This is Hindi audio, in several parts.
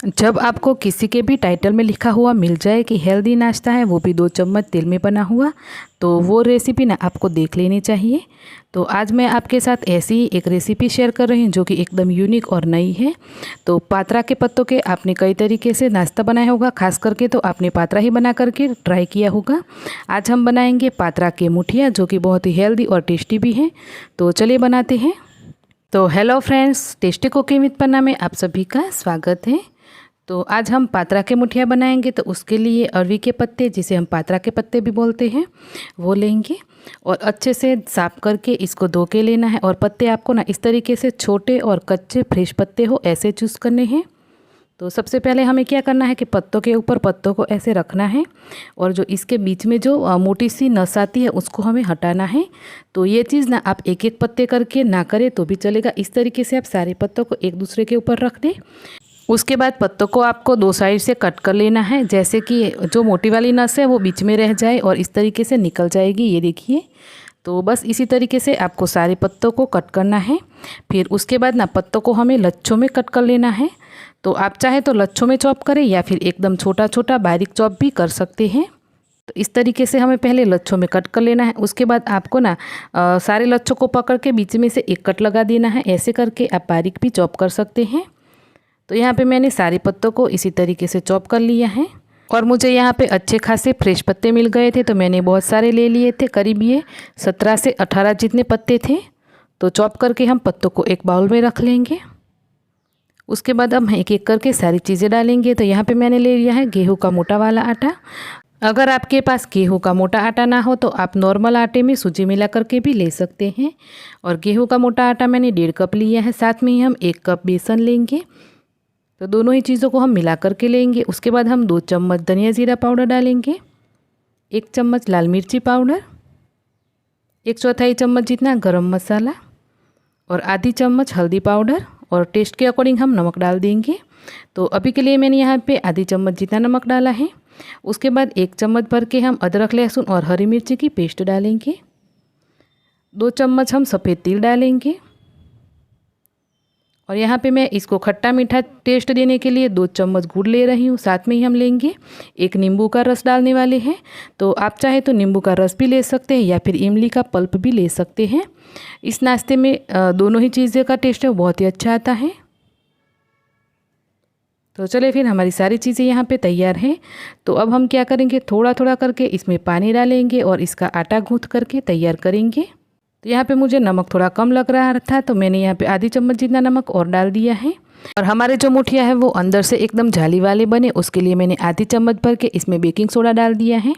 जब आपको किसी के भी टाइटल में लिखा हुआ मिल जाए कि हेल्दी नाश्ता है, वो भी 2 चम्मच तेल में बना हुआ, तो वो रेसिपी ना आपको देख लेनी चाहिए। तो आज मैं आपके साथ ऐसी ही एक रेसिपी शेयर कर रही हूँ जो कि एकदम यूनिक और नई है। तो पात्रा के पत्तों के आपने कई तरीके से नाश्ता बनाया होगा, खास करके तो आपने पात्रा ही बना करके ट्राई किया होगा। आज हम बनाएंगे पात्रा के मुठिया, जो कि बहुत ही हेल्दी और टेस्टी भी है। तो चलिए बनाते हैं। तो hello friends, tasty cooking with Panna में आप सभी का स्वागत है। तो आज हम पात्रा के मुठिया बनाएंगे। तो उसके लिए अरवी के पत्ते, जिसे हम पात्रा के पत्ते भी बोलते हैं, वो लेंगे और अच्छे से साफ करके इसको धो के लेना है। और पत्ते आपको ना इस तरीके से छोटे और कच्चे फ्रेश पत्ते हो ऐसे चूज़ करने हैं। तो सबसे पहले हमें क्या करना है कि पत्तों के ऊपर पत्तों को ऐसे रखना है और जो इसके बीच में जो मोटी सी नस आती है उसको हमें हटाना है। तो ये चीज़ ना आप एक एक पत्ते करके ना करें तो भी चलेगा। इस तरीके से आप सारे पत्तों को एक दूसरे के ऊपर रख दें। उसके बाद पत्तों को आपको 2 साइड से कट कर लेना है, जैसे कि जो मोटी वाली नस है वो बीच में रह जाए और इस तरीके से निकल जाएगी। ये देखिए। तो बस इसी तरीके से आपको सारे पत्तों को कट करना है। फिर उसके बाद ना पत्तों को हमें लच्छों में कट कर लेना है। तो आप चाहे तो लच्छों में चॉप करें या फिर एकदम छोटा छोटा बारीक चॉप भी कर सकते हैं। तो इस तरीके से हमें पहले लच्छों में कट कर लेना है। उसके बाद आपको ना सारे लच्छों को पकड़ के बीच में से एक कट लगा देना है। ऐसे करके आप बारीक भी चॉप कर सकते हैं। तो यहाँ पे मैंने सारे पत्तों को इसी तरीके से चॉप कर लिया है और मुझे यहाँ पे अच्छे खासे फ्रेश पत्ते मिल गए थे, तो मैंने बहुत सारे ले लिए थे। करीब ये 17 से 18 जितने पत्ते थे। तो चॉप करके हम पत्तों को एक बाउल में रख लेंगे। उसके बाद हम एक एक करके सारी चीज़ें डालेंगे। तो यहाँ पे मैंने ले लिया है गेहूँ का मोटा वाला आटा। अगर आपके पास गेहूँ का मोटा आटा ना हो तो आप नॉर्मल आटे में सूजी मिला करके भी ले सकते हैं। और गेहूँ का मोटा आटा मैंने 1.5 कप लिया है। साथ में ही हम 1 कप बेसन लेंगे। तो दोनों ही चीज़ों को हम मिला करके लेंगे। उसके बाद हम 2 चम्मच धनिया जीरा पाउडर डालेंगे, 1 चम्मच लाल मिर्ची पाउडर, 1/4 चम्मच जितना गरम मसाला और आधी चम्मच हल्दी पाउडर और टेस्ट के अकॉर्डिंग हम नमक डाल देंगे। तो अभी के लिए मैंने यहाँ पे आधी चम्मच जितना नमक डाला है। उसके बाद 1 चम्मच भर के हम अदरक लहसुन और हरी मिर्ची की पेस्ट डालेंगे। 2 चम्मच हम सफ़ेद तिल डालेंगे और यहाँ पे मैं इसको खट्टा मीठा टेस्ट देने के लिए 2 चम्मच गुड़ ले रही हूँ। साथ में ही हम लेंगे 1 नींबू का रस डालने वाले हैं। तो आप चाहे तो नींबू का रस भी ले सकते हैं या फिर इमली का पल्प भी ले सकते हैं। इस नाश्ते में दोनों ही चीज़ें का टेस्ट है बहुत ही अच्छा आता है। तो चलिए फिर हमारी सारी चीज़ें यहाँ पे तैयार हैं। तो अब हम क्या करेंगे, थोड़ा थोड़ा करके इसमें पानी डालेंगे और इसका आटा गूँथ करके तैयार करेंगे। तो यहाँ पे मुझे नमक थोड़ा कम लग रहा था, तो मैंने यहाँ पे आधी चम्मच जितना नमक और डाल दिया है। और हमारे जो मुठिया है वो अंदर से एकदम जाली वाले बने, उसके लिए मैंने आधी चम्मच भर के इसमें बेकिंग सोडा डाल दिया है।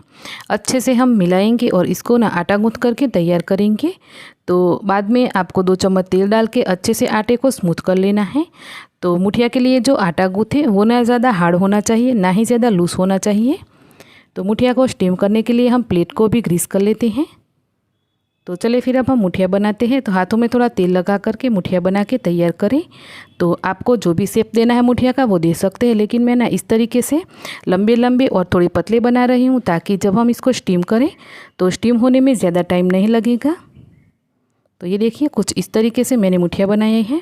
अच्छे से हम मिलाएंगे और इसको ना आटा गूँथ करके तैयार करेंगे। तो बाद में आपको 2 चम्मच तेल डाल के अच्छे से आटे को स्मूथ कर लेना है। तो मुठिया के लिए जो आटा गूँथे वो ना ज़्यादा हार्ड होना चाहिए, ना ही ज़्यादा लूज़ होना चाहिए। तो मुठिया को स्टीम करने के लिए हम प्लेट को भी ग्रीस कर लेते हैं। तो चलिए फिर अब हम मुठिया बनाते हैं। तो हाथों में थोड़ा तेल लगा करके मुठिया बना के तैयार करें। तो आपको जो भी शेप देना है मुठिया का वो दे सकते हैं, लेकिन मैं ना इस तरीके से लंबे लंबे और थोड़े पतले बना रही हूँ, ताकि जब हम इसको स्टीम करें तो स्टीम होने में ज़्यादा टाइम नहीं लगेगा। तो ये देखिए, कुछ इस तरीके से मैंने मुठिया बनाए हैं।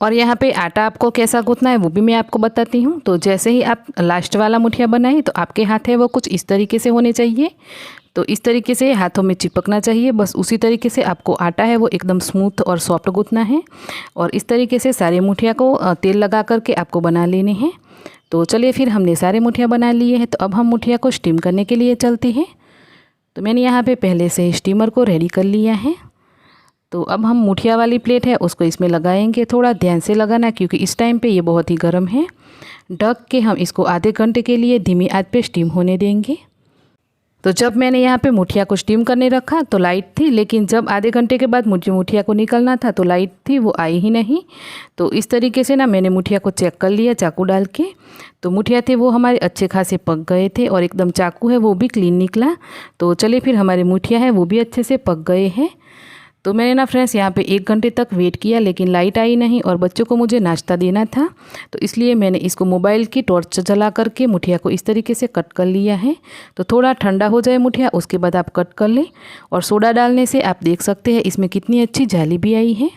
और यहाँ पे आटा आपको कैसा गूँथना है वो भी मैं आपको बताती हूँ। तो जैसे ही आप लास्ट वाला मुठिया बनाएं तो आपके हाथ है वो कुछ इस तरीके से होने चाहिए। तो इस तरीके से हाथों में चिपकना चाहिए। बस उसी तरीके से आपको आटा है वो एकदम स्मूथ और सॉफ्ट गूँथना है। और इस तरीके से सारे मुठिया को तेल लगा करके आपको बना लेने हैं। तो चलिए फिर हमने सारे मुठिया बना लिए हैं। तो अब हम मुठिया को स्टीम करने के लिए चलते हैं। तो मैंने यहाँ पे पहले से स्टीमर को रेडी कर लिया है। तो अब हम मुठिया वाली प्लेट है उसको इसमें लगाएंगे। थोड़ा ध्यान से लगाना, क्योंकि इस टाइम पे ये बहुत ही गर्म है। ढक के हम इसको आधे घंटे के लिए धीमी आंच पे स्टीम होने देंगे। तो जब मैंने यहाँ पे मुठिया को स्टीम करने रखा तो लाइट थी, लेकिन जब आधे घंटे के बाद मुझे मुठिया को निकलना था तो लाइट थी, वो आई ही नहीं। तो इस तरीके से ना मैंने मुठिया को चेक कर लिया चाकू डाल के। तो मुठिया थे वो हमारे अच्छे खासे पक गए थे और एकदम चाकू है वो भी क्लीन निकला। तो चलिए फिर हमारे मुठिया है वो भी अच्छे से पक गए हैं। तो मैंने ना फ्रेंड्स यहाँ पे 1 घंटे तक वेट किया, लेकिन लाइट आई नहीं और बच्चों को मुझे नाश्ता देना था। तो इसलिए मैंने इसको मोबाइल की टॉर्च जला करके मुठिया को इस तरीके से कट कर लिया है। तो थोड़ा ठंडा हो जाए मुठिया, उसके बाद आप कट कर लें। और सोडा डालने से आप देख सकते हैं इसमें कितनी अच्छी जाली भी आई है।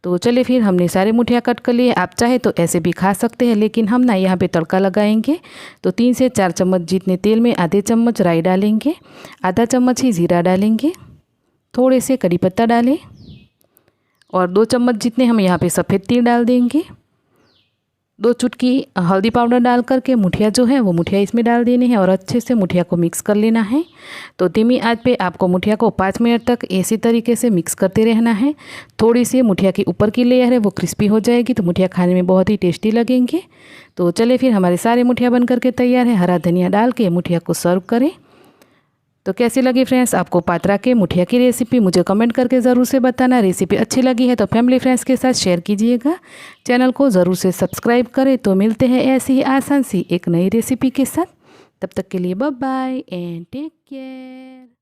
तो चलिए फिर हमने सारे मुठिया कट कर लिए। आप चाहे तो ऐसे भी खा सकते हैं, लेकिन हम ना यहाँ पे तड़का लगाएंगे। तो 3 से 4 चम्मच जितने तेल में आधे चम्मच राई डालेंगे, आधा चम्मच ही ज़ीरा डालेंगे, थोड़े से कड़ी पत्ता डालें और 2 चम्मच जितने हम यहाँ पे सफ़ेद तिल डाल देंगे। 2 चुटकी हल्दी पाउडर डाल करके मुठिया जो है वो मुठिया इसमें डाल देनी है और अच्छे से मुठिया को मिक्स कर लेना है। तो धीमी आंच पे आपको मुठिया को 5 मिनट तक इसी तरीके से मिक्स करते रहना है। थोड़ी सी मुठिया की ऊपर की लेयर है वो क्रिस्पी हो जाएगी तो मुठिया खाने में बहुत ही टेस्टी लगेंगे। तो चलिए फिर हमारे सारे मुठिया बन करके तैयार है। हरा धनिया डाल के मुठिया को सर्व करें। तो कैसी लगी फ्रेंड्स आपको पात्रा के मुठिया की रेसिपी, मुझे कमेंट करके ज़रूर से बताना। रेसिपी अच्छी लगी है तो फैमिली फ्रेंड्स के साथ शेयर कीजिएगा। चैनल को ज़रूर से सब्सक्राइब करें। तो मिलते हैं ऐसी ही आसान सी एक नई रेसिपी के साथ। तब तक के लिए bye bye and take care.